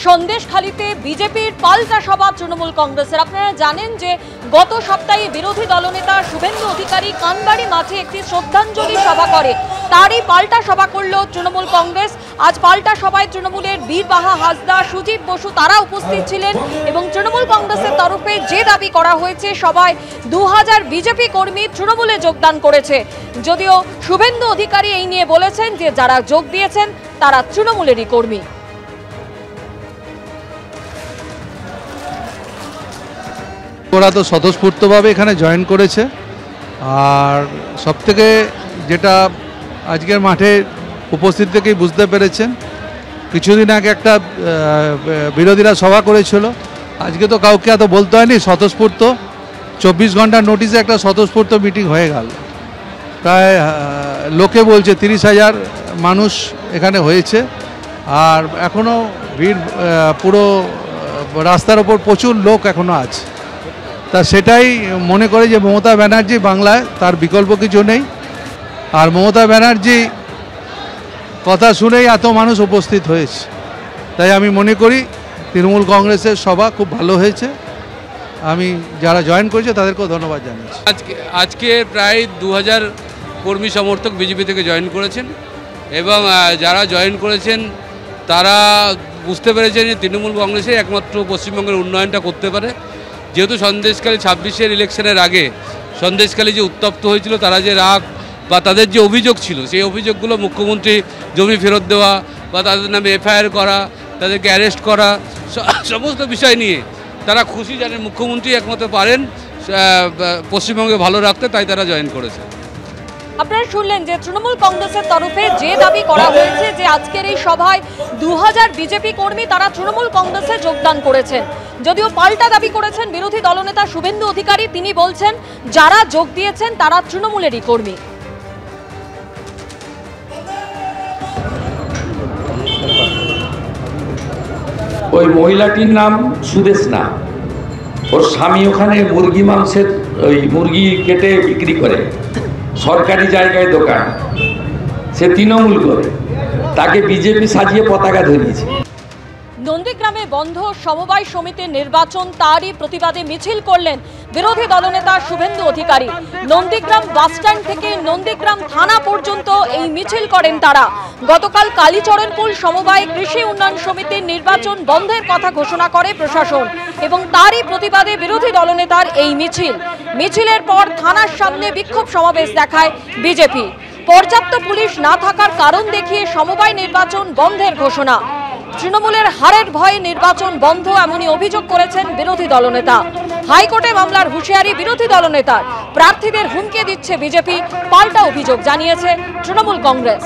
সন্দেশখালীতে বিজেপির পাল্টা সভা তৃণমূল কংগ্রেসের। আপনারা জানেন যে গত সপ্তাহে বিরোধী দলনেতা শুভেন্দু অধিকারী কানবাড়ি মাঠে একটি শ্রদ্ধাঞ্জলি সভা করে, তারই পাল্টা সভা করল তৃণমূল কংগ্রেস। আজ পাল্টা সভায় তৃণমূলের বীরবাহা হাসদা, সুজিত বসু তারা উপস্থিত ছিলেন এবং তৃণমূল কংগ্রেসের তরফে যে দাবি করা হয়েছে সভায় 2000 বিজেপি কর্মী তৃণমূলে যোগদান করেছে। যদিও শুভেন্দু অধিকারী এই নিয়ে বলেছেন যে যারা যোগ দিয়েছেন তারা তৃণমূলেরই কর্মী। ওরা তো স্বতঃস্ফূর্তভাবে এখানে জয়েন করেছে। আর সবথেকে যেটা আজকের মাঠে উপস্থিত থেকেই বুঝতে পেরেছেন, কিছুদিন আগে একটা বিরোধীরা সভা করেছিল, আজকে তো কাউকে এত বলতে হয়নি, স্বতঃস্ফূর্ত 24 ঘন্টার নোটিশে একটা স্বতঃস্ফূর্ত মিটিং হয়ে গেল। প্রায় লোকে বলছে 30,000 মানুষ এখানে হয়েছে। আর এখনও ভিড়, পুরো রাস্তার ওপর প্রচুর লোক এখনও আছে। তা সেটাই মনে করে যে মমতা ব্যানার্জি বাংলায় তার বিকল্প কিছু নেই। আর মমতা ব্যানার্জি কথা শুনেই এত মানুষ উপস্থিত হয়েছে। তাই আমি মনে করি তৃণমূল কংগ্রেসের সভা খুব ভালো হয়েছে। আমি যারা জয়েন করেছে তাদেরকেও ধন্যবাদ জানাচ্ছি। আজকে প্রায় 2000 কর্মী সমর্থক বিজেপি থেকে জয়েন করেছেন এবং যারা জয়েন করেছেন তারা বুঝতে পেরেছেন যে তৃণমূল কংগ্রেসে একমাত্র পশ্চিমবঙ্গের উন্নয়নটা করতে পারে। যেহেতু সন্দেশখালী 26-এর ইলেকশনের আগে সন্দেশখালী যে উত্তপ্ত হয়েছিল, তারা যে রাগ বা তাদের যে অভিযোগ ছিল সেই অভিযোগগুলো মুখ্যমন্ত্রী জমি ফেরত দেওয়া বা তাদের নামে এফআইআর করা, তাদেরকে অ্যারেস্ট করা, সমস্ত বিষয় নিয়ে তারা খুশি, জানেন মুখ্যমন্ত্রী একমাত্র পারেন পশ্চিমবঙ্গে ভালো রাখতে, তাই তারা জয়েন করেছে। আপনারা শুনলেন যে তৃণমূল কংগ্রেসের তরফে যে দাবি করা হয়েছে যে আজকের এই সভায় 2000 বিজেপি কর্মী তারা তৃণমূল কংগ্রেসে যোগদান করেছেন। যদিও পাল্টা দাবি করেছেন বিরোধী দলনেতা শুভেন্দু অধিকারী, তিনি বলছেন যারা যোগ দিয়েছেন তারা তৃণমূলেরই কর্মী। ওই মহিলাটির নাম সুদেশনা, ওর স্বামী ওখানে মুরগি মাংসের ওই মুরগি কেটে বিক্রি করে, সরকারি জায়গায় দোকান, সে তৃণমূল করে, তাকে বিজেপি সাজিয়ে পতাকা ধরিয়েছে। নন্দীগ্রামে বন্ধ সমবায় সমিতির নির্বাচন, তারই প্রতিবাদে মিছিল করলেন বিরোধী দলনেতা শুভেন্দু অধিকারী। নন্দীগ্রাম বাসস্ট্যান্ড থেকে নন্দীগ্রাম থানা পর্যন্ত এই মিছিল করেন তারা। গতকাল কালীচরণপুর সমবায় কৃষি উন্নয়ন সমিতির নির্বাচন বন্ধের কথা ঘোষণা করে প্রশাসন এবং তারই প্রতিবাদে বিরোধী দলনেতার এই মিছিল। মিছিলের পর থানার সামনে বিক্ষোভ সমাবেশ দেখায় বিজেপি। পর্যাপ্ত পুলিশ না থাকার কারণ দেখিয়ে সমবায় নির্বাচন বন্ধের ঘোষণা। তৃণমূলের হারের ভয়ে নির্বাচন বন্ধ, এমনই অভিযোগ করেছেন বিরোধী দলনেতা। হাইকোর্টে মামলার হুঁশিয়ারি বিরোধী দলনেতার, প্রার্থীদের হুমকি দিচ্ছে বিজেপি, পাল্টা অভিযোগ জানিয়েছে তৃণমূল কংগ্রেস।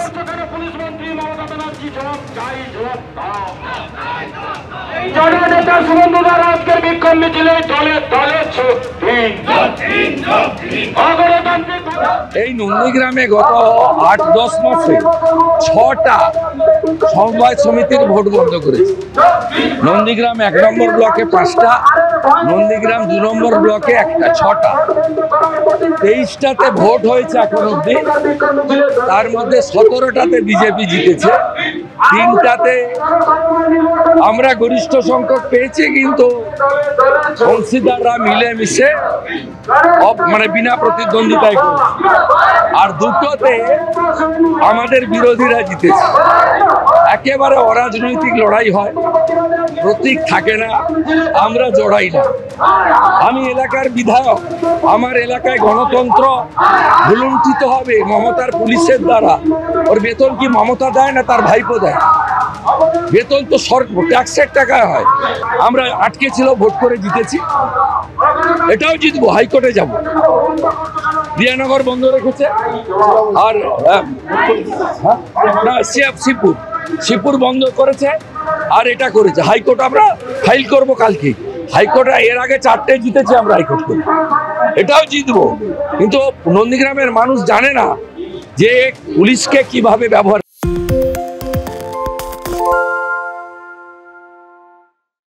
এই নন্দীগ্রামে গত 8-10 মাসে 6টা সমবায় সমিতির ভোট বন্ধ করেছে। নন্দীগ্রাম 1 নম্বর ব্লকে 5টা, নন্দীগ্রাম 2 নম্বর ব্লকে 1টা, 6টা। 23টাতে ভোট হয়েছে এখন অব্দি, তার মধ্যে 17টাতে বিজেপি জিতেছে, 3টাতে আমরা গরিষ্ঠ সংখ্যক পেয়েছি, কিন্তু অংশীদাররা মিলেমিশে মানে বিনা প্রতিদ্বন্দ্বিতায় করেছে। আর 2টোতে আমাদের বিরোধীরা জিতেছে। একেবারে অরাজনৈতিক লড়াই হয়, প্রতীক থাকে না, আমরা জড়াই না। আমি এলাকার বিধায়ক, আমার এলাকায় গণতন্ত্র ভুলুণ্ঠিত হবে মমতার পুলিশের দ্বারা। ওর বেতন কি মমতা দেয় না তার ভাইপো দেয়? বেতন তো ট্যাক্সের টাকায় হয়। আমরা আটকে ছিল, ভোট করে জিতেছি, এটাও জিতবো, হাইকোর্টে যাব। বিয়ানগর বন্ধ রেখেছে, আর শিবপুর বন্ধ করেছে, আর এটা করেছে। হাইকোর্ট আমরা ফাইল করব কালকে। হাইকোর্টে এর আগে 4টে জিতেছি আমরা হাইকোর্ট করে, এটাও জিতবো। কিন্তু নন্দীগ্রামের মানুষ জানে না যে পুলিশকে কিভাবে ব্যবহার